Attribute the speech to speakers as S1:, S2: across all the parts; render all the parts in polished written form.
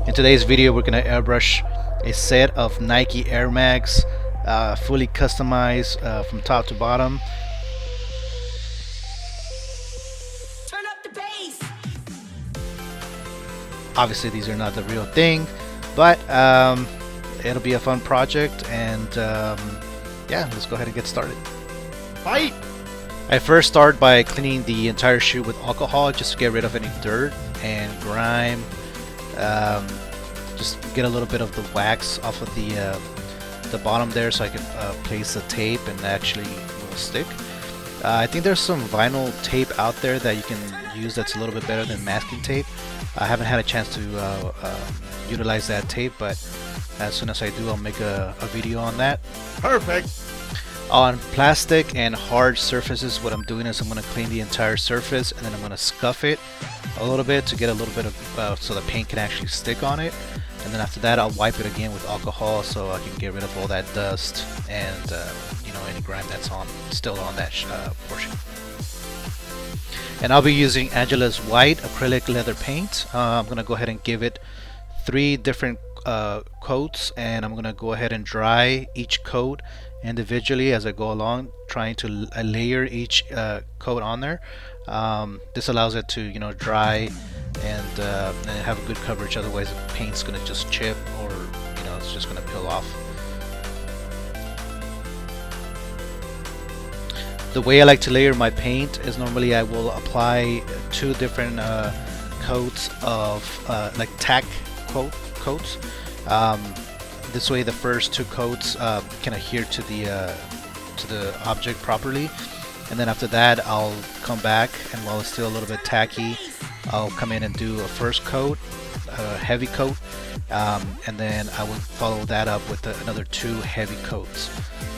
S1: In today's video, we're gonna airbrush a set of Nike Air Max, fully customized from top to bottom.
S2: Turn up the bass.
S1: Obviously, these are not the real thing, but it'll be a fun project, and yeah, let's go ahead and get started.
S3: Fight!
S1: I first start by cleaning the entire shoe with alcohol just to get rid of any dirt and grime. Just get a little bit of the wax off of the bottom there, so I can place the tape and actually will stick. I think there's some vinyl tape out there that you can use that's a little bit better than masking tape. I haven't had a chance to utilize that tape, but as soon as I do, I'll make a video on that.
S3: Perfect!
S1: On plastic and hard surfaces, what I'm doing is I'm going to clean the entire surface, and then I'm going to scuff it a little bit to get a little bit of so the paint can actually stick on it. And then after that, I'll wipe it again with alcohol so I can get rid of all that dust and you know, any grime that's still on that portion. And I'll be using Angela's white acrylic leather paint. I'm going to go ahead and give it 3 different coats, and I'm going to go ahead and dry each coat individually as I go along, trying to layer each coat on there. This allows it to, you know, dry and have a good coverage. Otherwise, the paint's gonna just chip, or you know, it's just gonna peel off. The way I like to layer my paint is normally I will apply 2 different coats of like tack coats. This way, the first 2 coats can adhere to the object properly, and then after that, I'll come back, and while it's still a little bit tacky, I'll come in and do a first coat, a heavy coat, and then I will follow that up with another 2 heavy coats.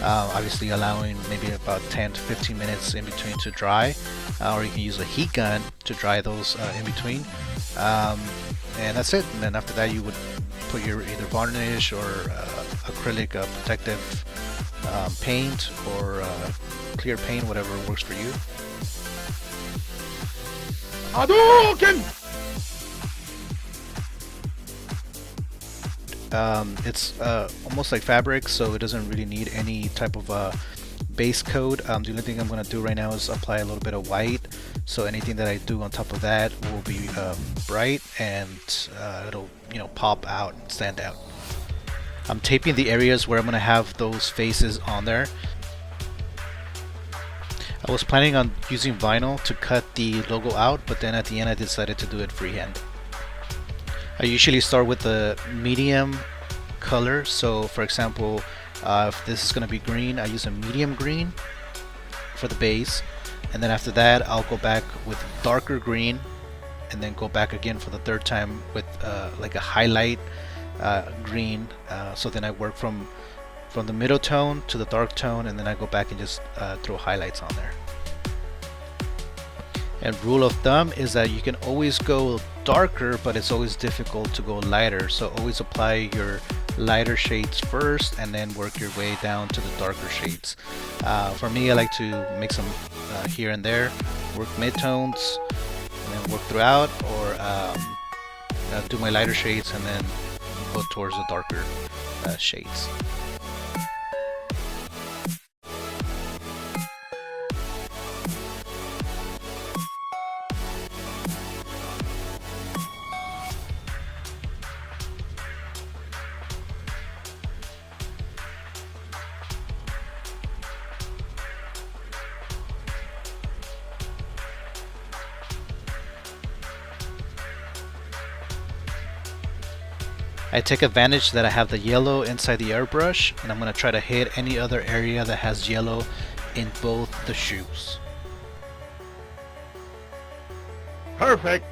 S1: Obviously, allowing maybe about 10 to 15 minutes in between to dry, or you can use a heat gun to dry those in between. And that's it. And then after that, you would put your either varnish or acrylic protective paint, or clear paint, whatever works for you.
S3: Hadouken!
S1: It's almost like fabric, so it doesn't really need any type of base coat. The only thing I'm going to do right now is apply a little bit of white, so anything that I do on top of that will be bright, and it'll, you know, pop out and stand out. I'm taping the areas where I'm going to have those faces on there. I was planning on using vinyl to cut the logo out, but then at the end I decided to do it freehand. I usually start with the medium color, so for example, if this is going to be green, I use a medium green for the base, and then after that I'll go back with darker green, and then go back again for the 3rd time with like a highlight green. So then I work from the middle tone to the dark tone, and then I go back and just throw highlights on there. And rule of thumb is that you can always go darker, but it's always difficult to go lighter, so always apply your lighter shades first and then work your way down to the darker shades. For me, I like to make some here and there, work mid-tones and then work throughout, or do my lighter shades and then go towards the darker shades. I take advantage that I have the yellow inside the airbrush, and I'm going to try to hit any other area that has yellow in both the shoes.
S3: Perfect!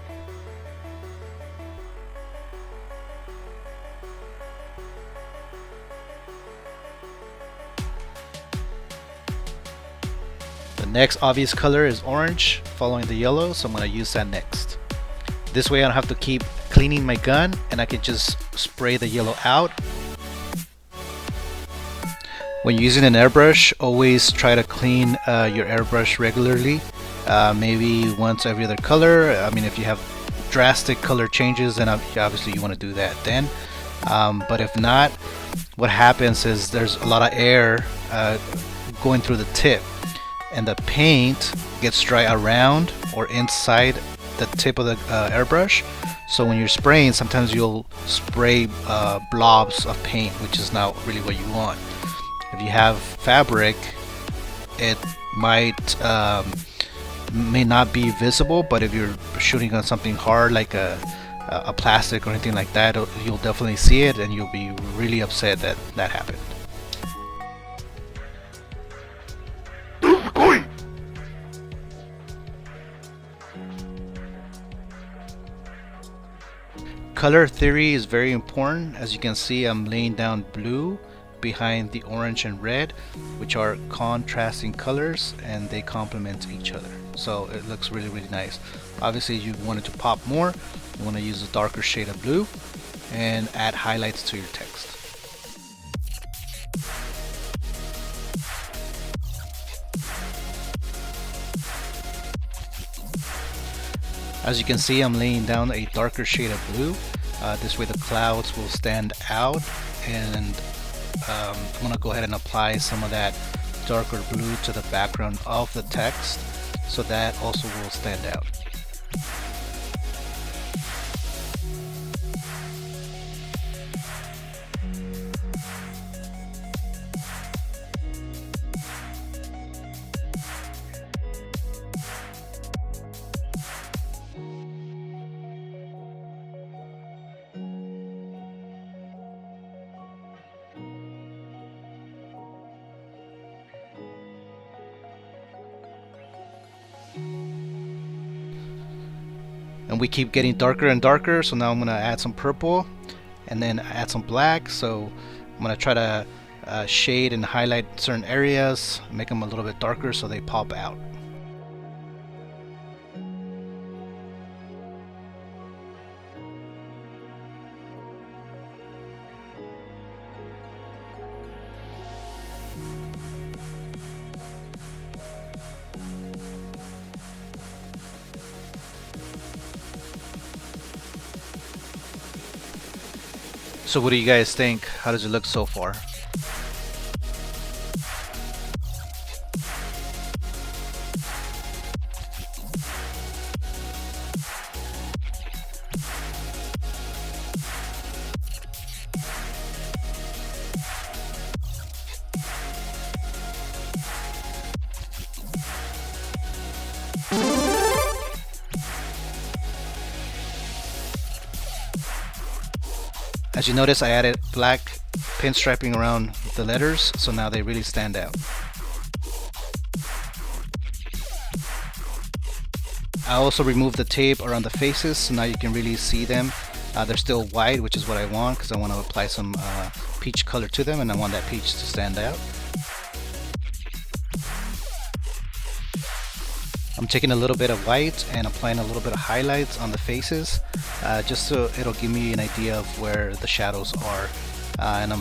S1: The next obvious color is orange, following the yellow, so I'm going to use that next. This way I don't have to keep cleaning my gun, and I can just spray the yellow out. When using an airbrush, always try to clean your airbrush regularly. maybe once every other color. I mean, if you have drastic color changes, then obviously you want to do that then. But if not, what happens is there's a lot of air going through the tip, and the paint gets dry around or inside the tip of the airbrush. So when you're spraying, sometimes you'll spray blobs of paint, which is not really what you want. If you have fabric, it may not be visible, but if you're shooting on something hard like a plastic or anything like that, you'll definitely see it, and you'll be really upset that that happened. Color theory is very important. As you can see, I'm laying down blue behind the orange and red, which are contrasting colors, and they complement each other, so it looks really nice. Obviously, you want it to pop more, you want to use a darker shade of blue and add highlights to your text. As you can see, I'm laying down a darker shade of blue. This way the clouds will stand out, and I'm going to go ahead and apply some of that darker blue to the background of the text, so that also will stand out. And we keep getting darker and darker, so now I'm gonna add some purple and then add some black. So I'm gonna try to shade and highlight certain areas, make them a little bit darker so they pop out. So what do you guys think? How does it look so far? As you notice, I added black pinstriping around the letters, so now they really stand out. I also removed the tape around the faces, so now you can really see them. They're still white, which is what I want, because I want to apply some peach color to them, and I want that peach to stand out. I'm taking a little bit of white and applying a little bit of highlights on the faces, just so it'll give me an idea of where the shadows are. And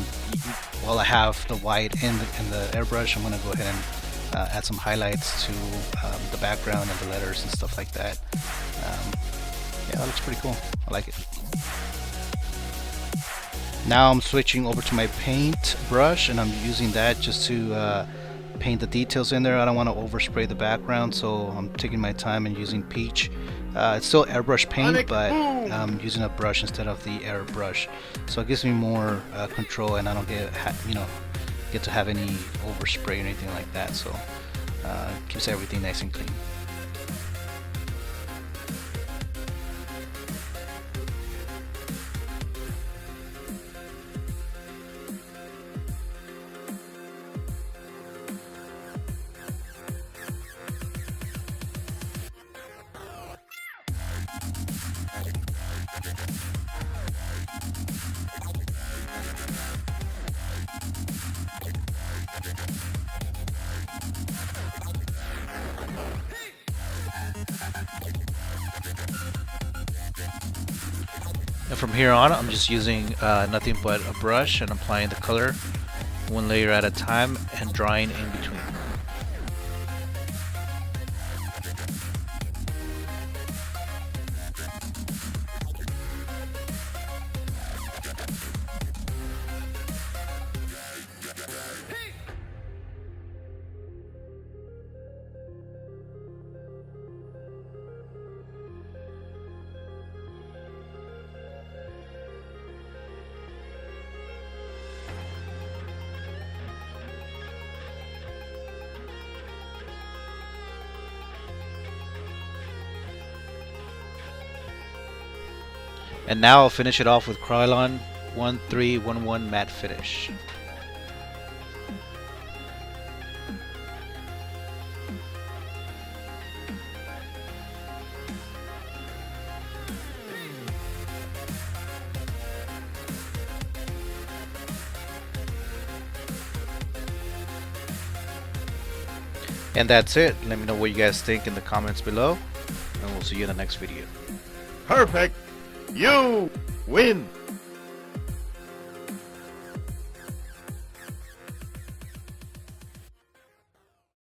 S1: while I have the white in the airbrush, I'm going to go ahead and add some highlights to the background and the letters and stuff like that. Yeah, that looks pretty cool. I like it. Now I'm switching over to my paint brush, and I'm using that just to paint the details in there. I don't want to overspray the background, so I'm taking my time and using peach. It's still airbrush paint, but I'm using a brush instead of the airbrush, so it gives me more control, and I don't get to have any overspray or anything like that. So keeps everything nice and clean. And from here on, I'm just using nothing but a brush and applying the color one layer at a time and drawing in between. And now I'll finish it off with Krylon 1311 matte finish. And that's it. Let me know what you guys think in the comments below, and we'll see you in the next video.
S3: Perfect. You win.